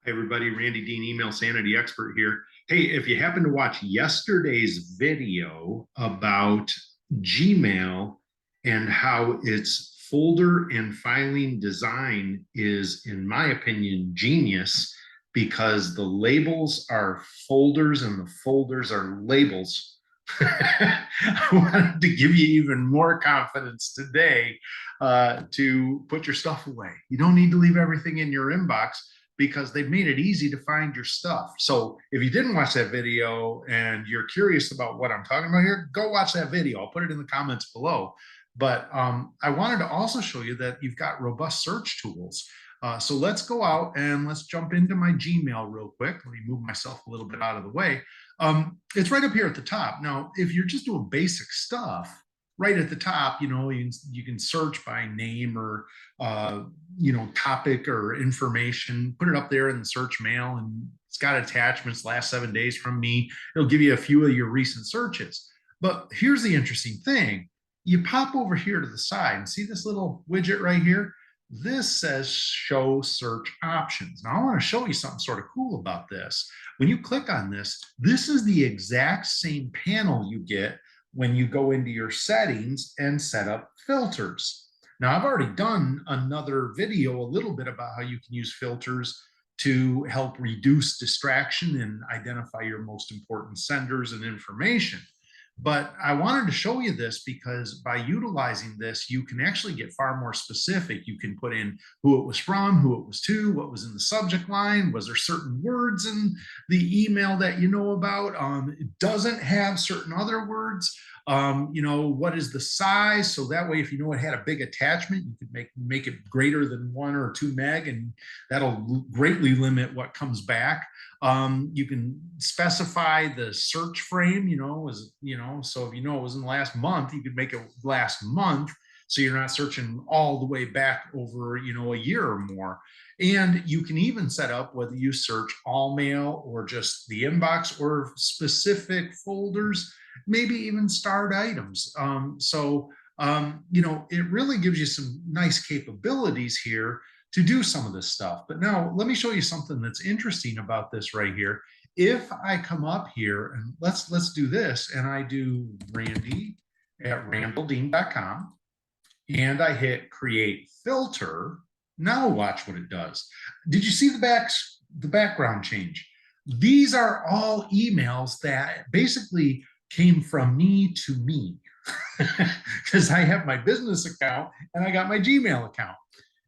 Hi, everybody. Randy Dean, email sanity expert here. Hey, if you happen to watch yesterday's video about Gmail and how its folder and filing design is, in my opinion, genius because the labels are folders and the folders are labels. I wanted to give you even more confidence today to put your stuff away. You don't need to leave everything in your inbox because they've made it easy to find your stuff. So if you didn't watch that video and you're curious about what I'm talking about here, go watch that video. I'll put it in the comments below. But I wanted to also show you that you've got robust search tools. So let's go out and let's jump into my Gmail real quick. Let me move myself a little bit out of the way. It's right up here at the top. Now, if you're just doing basic stuff, right at the top, you can search by name or topic or information, put it up there in the search mail, and it's got attachments last 7 days from me. It'll give you a few of your recent searches. But here's the interesting thing. You pop over here to the side and see this little widget right here. This says show search options. Now I want to show you something sort of cool about this. When you click on this, this is the exact same panel you get when you go into your settings and set up filters. Now, I've already done another video a little bit about how you can use filters to help reduce distraction and identify your most important senders and information. But I wanted to show you this because by utilizing this, you can actually get far more specific. You can put in who it was from, who it was to, what was in the subject line. Was there certain words in the email that you know about? It doesn't have certain other words. What is the size? So that way, if you know it had a big attachment, you could make it greater than 1 or 2 meg, and that'll greatly limit what comes back. You can specify the search frame, so if it was in the last month, you could make it last month. So you're not searching all the way back over, a year or more. And you can even set up whether you search all mail or just the inbox or specific folders, maybe even starred items. It really gives you some nice capabilities here to do some of this stuff. But now let me show you something that's interesting about this right here. If I come up here and let's do this, and I do Randy at randalldean.com and I hit create filter, now watch what it does. Did you see the background change? These are all emails that basically came from me to me because I have my business account and I got my Gmail account.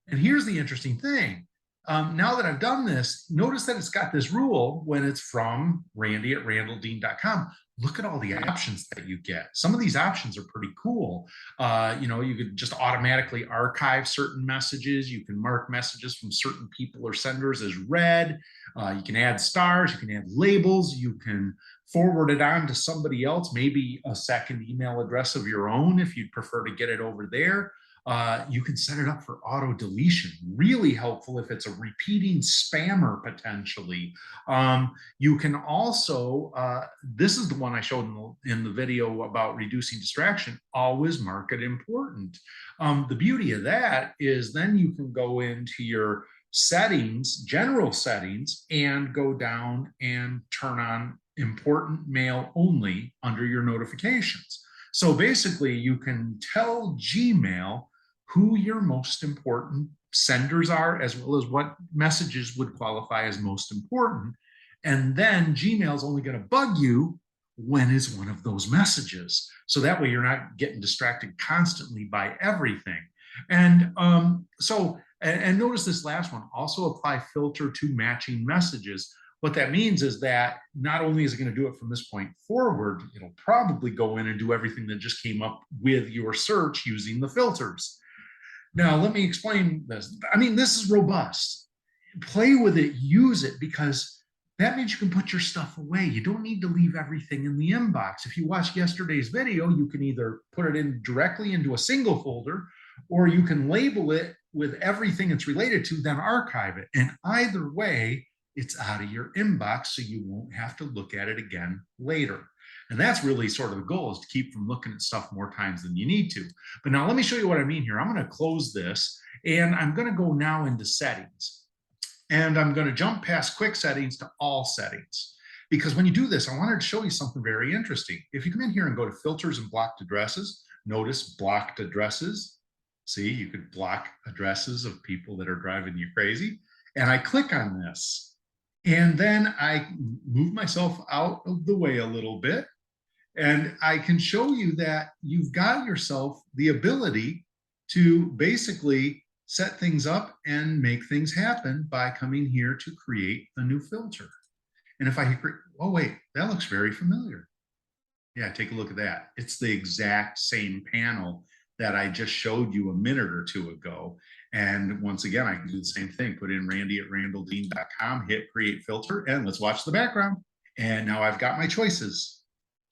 And here's the interesting thing. Now that I've done this, notice that it's got this rule when it's from Randy at randalldean.com. Look at all the options that you get. Some of these options are pretty cool. You could just automatically archive certain messages. You can mark messages from certain people or senders as read. You can add stars. You can add labels. You can forward it on to somebody else, maybe a second email address of your own if you'd prefer to get it over there. You can set it up for auto deletion. Really helpful if it's a repeating spammer potentially. You can also, this is the one I showed in the video about reducing distraction, always mark it important. The beauty of that is then you can go into your settings, general settings, and go down and turn on important mail only under your notifications. So basically you can tell Gmail who your most important senders are, as well as what messages would qualify as most important. And then Gmail is only going to bug you when it's one of those messages. So that way you're not getting distracted constantly by everything. And notice this last one, also apply filter to matching messages. What that means is that not only is it going to do it from this point forward, it'll probably go in and do everything that just came up with your search using the filters. Now, let me explain this. I mean, this is robust. Play with it, use it, because that means you can put your stuff away. You don't need to leave everything in the inbox. If you watched yesterday's video, you can either put it in directly into a single folder, or you can label it with everything it's related to, then archive it. And either way, it's out of your inbox, so you won't have to look at it again later. And that's really sort of the goal, is to keep from looking at stuff more times than you need to. But now let me show you what I mean here. I'm going to close this, and I'm going to go now into settings. And I'm going to jump past quick settings to all settings. Because when you do this, I wanted to show you something very interesting. If you come in here and go to filters and blocked addresses, notice blocked addresses. See, you could block addresses of people that are driving you crazy. And I click on this. And then I move myself out of the way a little bit. And I can show you that you've got yourself the ability to basically set things up and make things happen by coming here to create a new filter. And if I hit, oh wait, that looks very familiar. Yeah, take a look at that. It's the exact same panel that I just showed you a minute or two ago. And once again, I can do the same thing. Put in randy@randalldean.com, hit create filter, and let's watch the background. And now I've got my choices.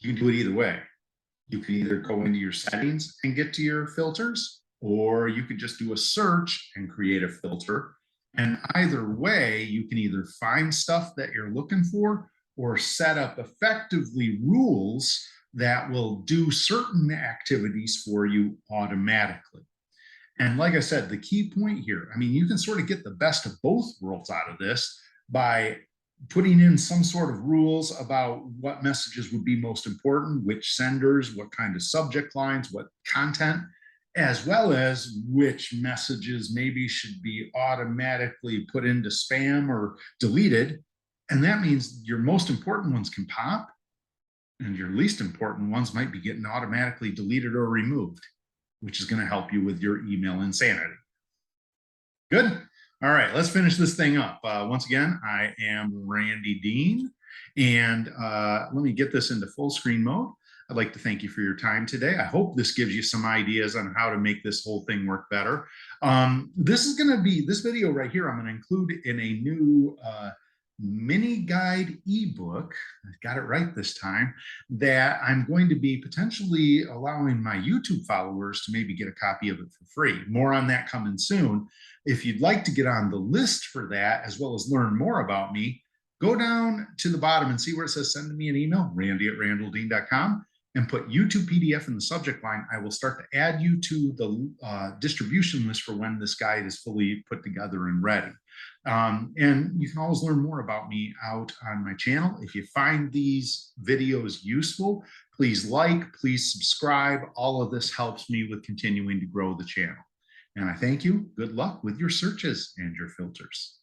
You can do it either way. You can either go into your settings and get to your filters, or you could just do a search and create a filter. And either way, you can either find stuff that you're looking for or set up effectively rules that will do certain activities for you automatically. And like I said, the key point here, I mean, you can sort of get the best of both worlds out of this by putting in some sort of rules about what messages would be most important, which senders, what kind of subject lines, what content, as well as which messages maybe should be automatically put into spam or deleted. And that means your most important ones can pop and your least important ones might be getting automatically deleted or removed, which is going to help you with your email insanity. Good. All right, let's finish this thing up. Once again, I am Randy Dean, and let me get this into full screen mode. I'd like to thank you for your time today. I hope this gives you some ideas on how to make this whole thing work better. This is going to be, this video right here, I'm going to include in a new mini guide ebook, I got it right this time, that I'm going to be potentially allowing my YouTube followers to maybe get a copy of it for free. More on that coming soon. If you'd like to get on the list for that, as well as learn more about me, go down to the bottom and see where it says send me an email, randy@randalldean.com, and put YouTube PDF in the subject line. I will start to add you to the distribution list for when this guide is fully put together and ready. And you can always learn more about me out on my channel. If you find these videos useful, please like, please subscribe. All of this helps me with continuing to grow the channel. And I thank you. Good luck with your searches and your filters.